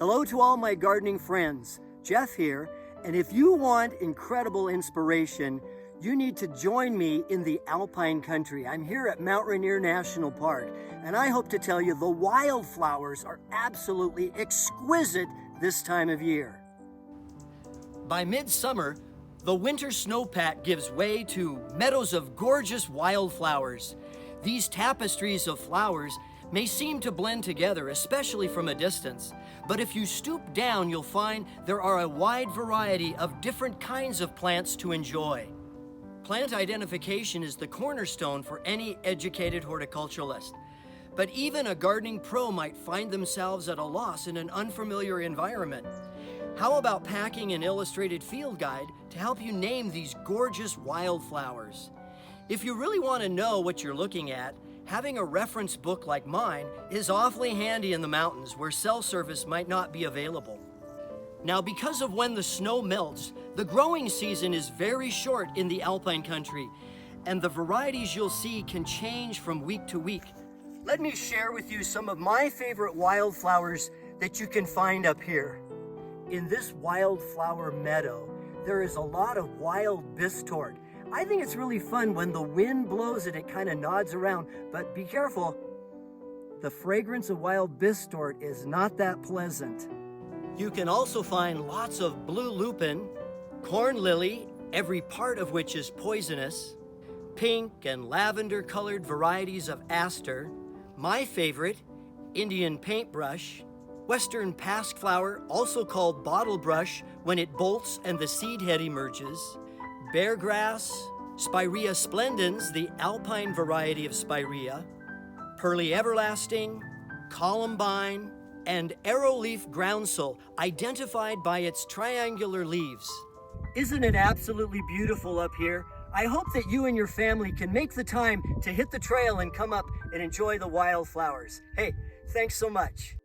Hello to all my gardening friends, Jeff here, and if you want incredible inspiration, you need to join me in the Alpine country. I'm here at Mount Rainier National Park, and I hope to tell you the wildflowers are absolutely exquisite this time of year. By midsummer, the winter snowpack gives way to meadows of gorgeous wildflowers. These tapestries of flowers may seem to blend together, especially from a distance, but if you stoop down, you'll find there are a wide variety of different kinds of plants to enjoy. Plant identification is the cornerstone for any educated horticulturalist, but even a gardening pro might find themselves at a loss in an unfamiliar environment. How about packing an illustrated field guide to help you name these gorgeous wildflowers? If you really want to know what you're looking at, having a reference book like mine is awfully handy in the mountains where cell service might not be available. Now, because of when the snow melts, the growing season is very short in the Alpine country, and the varieties you'll see can change from week to week. Let me share with you some of my favorite wildflowers that you can find up here. In this wildflower meadow, there is a lot of wild Bistort. I think it's really fun when the wind blows it kind of nods around, but be careful. The fragrance of wild Bistort is not that pleasant. You can also find lots of blue lupin, corn lily, every part of which is poisonous, pink and lavender colored varieties of Aster, my favorite, Indian paintbrush, western Pasque flower, also called bottle brush when it bolts and the seed head emerges, beargrass, Spirea splendens, the alpine variety of Spirea, Pearly Everlasting, Columbine, and Arrowleaf Groundsel, identified by its triangular leaves. Isn't it absolutely beautiful up here? I hope that you and your family can make the time to hit the trail and come up and enjoy the wildflowers. Hey, thanks so much.